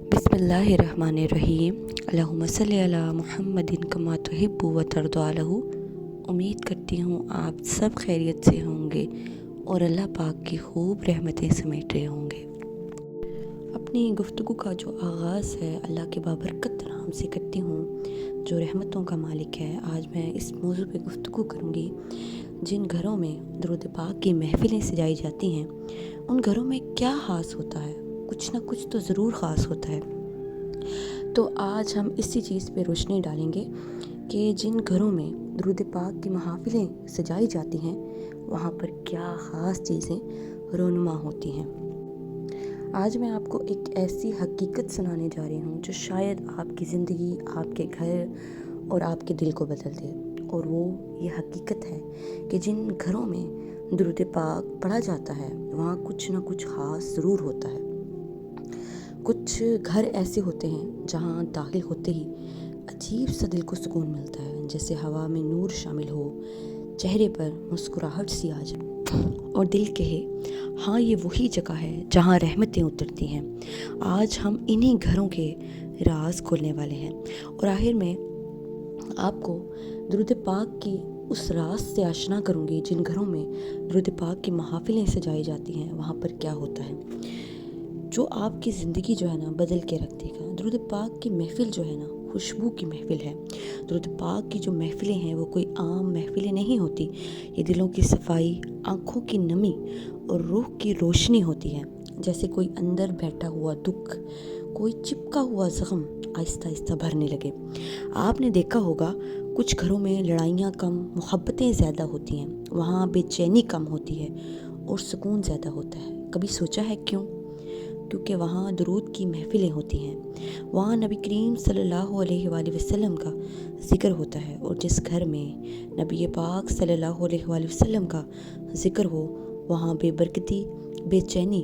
बिस्मिल्लाहिर्रहमानिर्रहीम। अल्लाहुम्मा सल्ली अला मुहम्मदिन कमा तुहिब्बु व तर्दा लहू। उम्मीद करती हूँ आप सब खैरियत से होंगे और अल्लाह पाक की खूब रहमतें समेट रहे होंगे। अपनी गुफ्तगू का जो आगाज़ है अल्लाह के बाबरकत नाम से करती हूँ, जो रहमतों का मालिक है। आज मैं इस मौजू पे गुफ्तगू करूँगी, जिन घरों में दुरूद पाक की महफ़िलें सजाई जाती हैं उन घरों में क्या ख़ास होता है। कुछ ना कुछ तो ज़रूर ख़ास होता है। तो आज हम इसी चीज़ पे रोशनी डालेंगे कि जिन घरों में दुरूद पाक की महफ़िलें सजाई जाती हैं वहाँ पर क्या ख़ास चीज़ें रोनुमा होती हैं। आज मैं आपको एक ऐसी हकीकत सुनाने जा रही हूँ जो शायद आपकी ज़िंदगी, आपके घर और आपके दिल को बदल दे। और वो ये हकीकत है कि जिन घरों में दुरूद पाक पढ़ा जाता है वहाँ कुछ ना कुछ ख़ास ज़रूर होता है। कुछ घर ऐसे होते हैं जहाँ दाखिल होते ही अजीब सा दिल को सुकून मिलता है, जैसे हवा में नूर शामिल हो, चेहरे पर मुस्कुराहट सी आ जाए और दिल कहे हाँ ये वही जगह है जहाँ रहमतें उतरती हैं। आज हम इन्हीं घरों के राज खोलने वाले हैं और आखिर में आपको दुरूद पाक की उस राज से आशना करूँगी जिन घरों में दुरूद पाक की महफ़िलें सजाई जाती हैं वहाँ पर क्या होता है, जो आपकी ज़िंदगी जो है ना बदल के रख देगा। दुरूद पाक की महफ़िल जो है ना खुशबू की महफ़िल है। दुरूद पाक की जो महफ़िलें हैं वो कोई आम महफ़िलें नहीं होती। ये दिलों की सफाई, आँखों की नमी और रूह की रोशनी होती है। जैसे कोई अंदर बैठा हुआ दुख, कोई चिपका हुआ ज़ख्म आहिस्ता आहिस्ता भरने लगे। आपने देखा होगा कुछ घरों में लड़ाइयाँ कम, मोहब्बतें ज़्यादा होती हैं। वहाँ बेचैनी कम होती है और सुकून ज़्यादा होता है। कभी सोचा है क्यों? क्योंकि वहाँ दुरूद की महफ़िलें होती हैं। वहाँ नबी करीम सल्लल्लाहु अलैहि वसल्लम का ज़िक्र होता है और जिस घर में नबी पाक सल्लल्लाहु अलैहि वसल्लम का ज़िक्र हो वहाँ बेबरकती, बेचैनी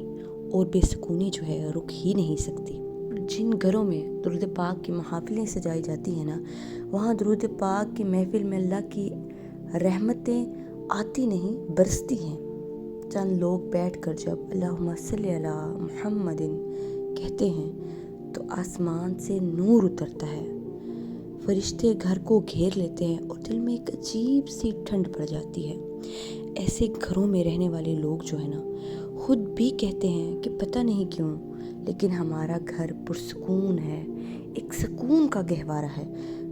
और बेसुकूनी जो है रुक ही नहीं सकती। जिन घरों में दुरूद पाक की महफ़िलें सजाई जाती हैं ना, वहाँ दुरूद पाक की महफ़िल में अल्लाह की रहमतें आती नहीं बरसती हैं। चंद लोग बैठकर जब अल्लाहुम्मा सल्ली अला मुहम्मदिन कहते हैं तो आसमान से नूर उतरता है, फरिश्ते घर को घेर लेते हैं और दिल में एक अजीब सी ठंड पड़ जाती है। ऐसे घरों में रहने वाले लोग जो है ना खुद भी कहते हैं कि पता नहीं क्यों लेकिन हमारा घर पुरसुकून है, एक सुकून का गहवारा है,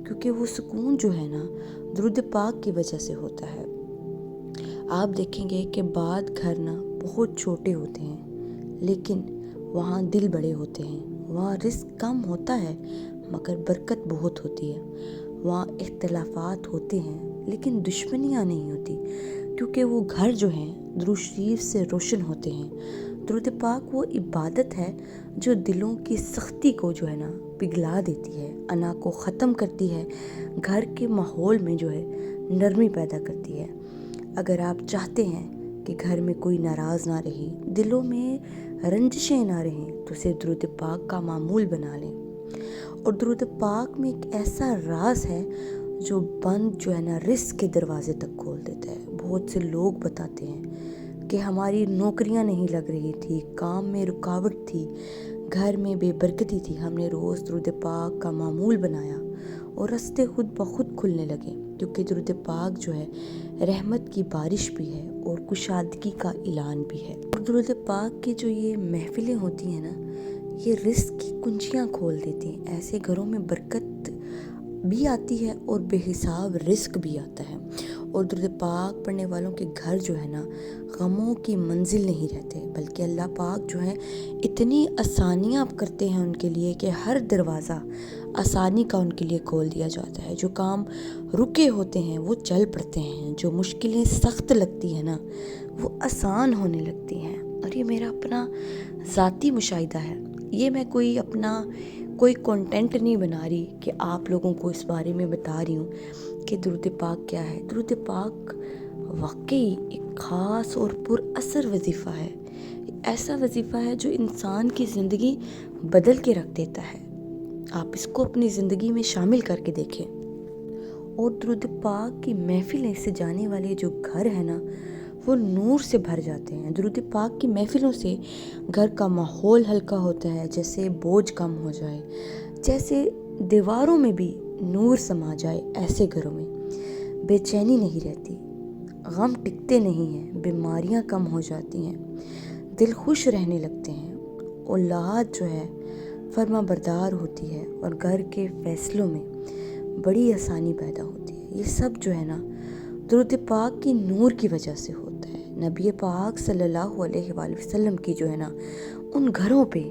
क्योंकि वो सुकून जो है ना दुरूद पाक की वजह से होता है। आप देखेंगे कि बाद घर ना बहुत छोटे होते हैं लेकिन वहाँ दिल बड़े होते हैं। वहाँ रिस्क कम होता है मगर बरकत बहुत होती है। वहाँ इख्तिलाफात होते हैं लेकिन दुश्मनियाँ नहीं होती, क्योंकि वो घर जो हैं दुरूद शरीफ से रोशन होते हैं। दुरूद पाक वो इबादत है जो दिलों की सख्ती को जो है ना पिघला देती है, अना को ख़त्म करती है, घर के माहौल में जो है नरमी पैदा करती है। अगर आप चाहते हैं कि घर में कोई नाराज़ ना रहे, दिलों में रंजिशें ना रहें, तो सिर्फ दुरूद पाक का मामूल बना लें। और दुरूद पाक में एक ऐसा राज है जो बंद जो है ना रिस्क के दरवाजे तक खोल देता है। बहुत से लोग बताते हैं कि हमारी नौकरियां नहीं लग रही थी, काम में रुकावट थी, घर में बेबरकती थी, हमने रोज़ दुरूद पाक का मामूल बनाया और रास्ते खुद ब खुद खुलने लगे, क्योंकि दुरूद पाक जो है रहमत की बारिश भी है और कुशादगी का ऐलान भी है। और दुरूद पाक की जो ये महफ़िलें होती हैं ना, ये रिस्क की कुंजियाँ खोल देती हैं। ऐसे घरों में बरकत भी आती है और बेहिसाब रिस्क भी आता है। और दुरूद पाक पढ़ने वालों के घर जो है ना गमों की मंजिल नहीं रहते, बल्कि अल्लाह पाक जो है इतनी आसानियाँ करते हैं उनके लिए कि हर दरवाज़ा आसानी का उनके लिए खोल दिया जाता है। जो काम रुके होते हैं वो चल पड़ते हैं, जो मुश्किलें सख्त लगती हैं ना वो आसान होने लगती हैं। और ये मेरा अपना ज़ाती मुशाहिदा है, ये मैं कोई कंटेंट नहीं बना रही कि आप लोगों को इस बारे में बता रही हूँ कि दुरूद पाक क्या है। दुरूद पाक वाकई एक ख़ास और पुरअसर वजीफ़ा है। ऐसा वजीफ़ा है जो इंसान की ज़िंदगी बदल के रख देता है। आप इसको अपनी ज़िंदगी में शामिल करके देखें। और दुरूद पाक की महफ़िलें सजाने वाले जो घर है ना وہ نور سے بھر جاتے ہیں۔ درود پاک کی محفلوں سے گھر کا ماحول ہلکا ہوتا ہے، جیسے بوجھ کم ہو جائے، جیسے دیواروں میں بھی نور سما جائے۔ ایسے گھروں میں بے چینی نہیں رہتی، غم ٹکتے نہیں ہیں، بیماریاں کم ہو جاتی ہیں، دل خوش رہنے لگتے ہیں، اولاد جو ہے فرما بردار ہوتی ہے، اور گھر کے فیصلوں میں بڑی آسانی پیدا ہوتی ہے۔ یہ سب جو ہے نا درود پاک کی نور کی وجہ سے ہوتا ہے۔ نبی پاک صلی اللہ علیہ وآلہ وسلم کی جو ہے نا ان گھروں پہ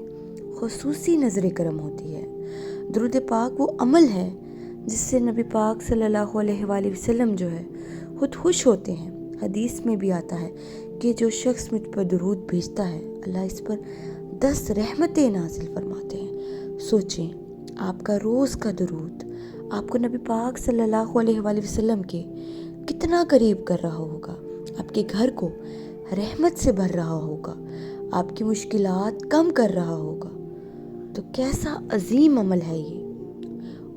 خصوصی نظر کرم ہوتی ہے۔ درود پاک وہ عمل ہے جس سے نبی پاک صلی اللہ علیہ وآلہ وسلم جو ہے خود خوش ہوتے ہیں۔ حدیث میں بھی آتا ہے کہ جو شخص مجھ پر درود بھیجتا ہے اللہ اس پر 10 رحمتیں نازل فرماتے ہیں۔ سوچیں آپ کا روز کا درود آپ کو نبی پاک صلی اللہ علیہ وآلہ وسلم کے کتنا قریب کر رہا ہوگا، آپ کے گھر کو رحمت سے بھر رہا ہوگا، آپ کی مشکلات کم کر رہا ہوگا۔ تو کیسا عظیم عمل ہے یہ،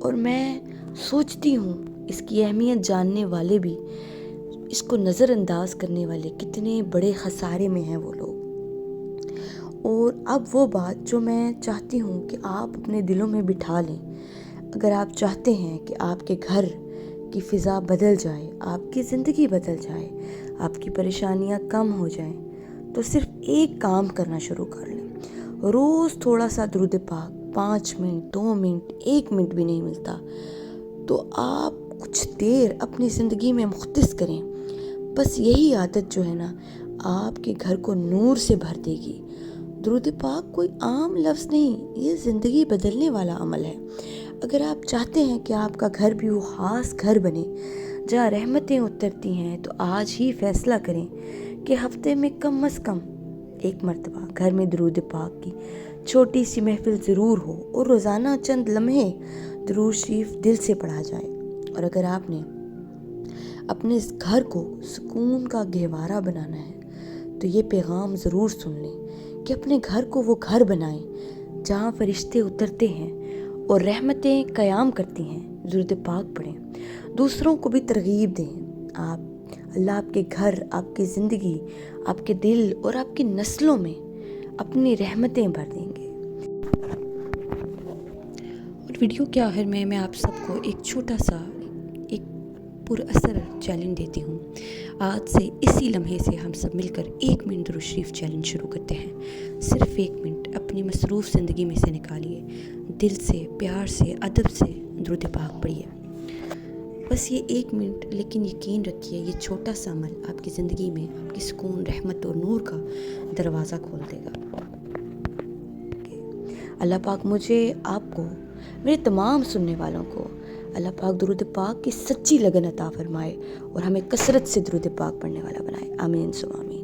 اور میں سوچتی ہوں اس کی اہمیت جاننے والے بھی اس کو نظر انداز کرنے والے کتنے بڑے خسارے میں ہیں وہ لوگ۔ اور اب وہ بات جو میں چاہتی ہوں کہ آپ اپنے دلوں میں بٹھا لیں، اگر آپ چاہتے ہیں کہ آپ کے گھر کی فضا بدل جائے، آپ کی زندگی بدل جائے، آپ کی پریشانیاں کم ہو جائیں، تو صرف ایک کام کرنا شروع کر لیں۔ روز تھوڑا سا درود پاک، 5 منٹ، 2 منٹ، 1 منٹ بھی نہیں ملتا تو آپ کچھ دیر اپنی زندگی میں مختص کریں۔ بس یہی عادت جو ہے نا آپ کے گھر کو نور سے بھر دے گی۔ درود پاک کوئی عام لفظ نہیں، یہ زندگی بدلنے والا عمل ہے۔ اگر آپ چاہتے ہیں کہ آپ کا گھر بھی وہ خاص گھر بنے جہاں رحمتیں اترتی ہیں، تو آج ہی فیصلہ کریں کہ ہفتے میں کم از کم 1 مرتبہ گھر میں درود پاک کی چھوٹی سی محفل ضرور ہو، اور روزانہ چند لمحے درود شریف دل سے پڑھا جائے۔ اور اگر آپ نے اپنے اس گھر کو سکون کا گہوارہ بنانا ہے تو یہ پیغام ضرور سن لیں کہ اپنے گھر کو وہ گھر بنائیں جہاں فرشتے اترتے ہیں اور رحمتیں قیام کرتی ہیں۔ درود پاک پڑھیں، دوسروں کو بھی ترغیب دیں۔ اللہ آپ کے گھر، آپ کی زندگی، آپ کے دل اور آپ کی نسلوں میں اپنی رحمتیں بھر دیں گے۔ اور ویڈیو کے آخر میں آپ سب کو ایک چھوٹا سا ایک پر اثر چیلنج دیتی ہوں۔ آج سے اسی لمحے سے ہم سب مل کر 1 منٹ درود شریف چیلنج شروع کرتے ہیں۔ صرف 1 منٹ اپنی مصروف زندگی میں سے نکالیے، دل سے، پیار سے، ادب سے درود پاک پڑھیے۔ بس یہ 1 منٹ، لیکن یقین رکھیے یہ چھوٹا سا عمل آپ کی زندگی میں آپ کی سکون، رحمت اور نور کا دروازہ کھول دے گا۔ اللہ پاک مجھے، آپ کو، میرے تمام سننے والوں کو اللہ پاک درود پاک کی سچی لگن عطا فرمائے اور ہمیں کثرت سے درود پاک پڑھنے والا بنائے۔ آمین ثم آمین۔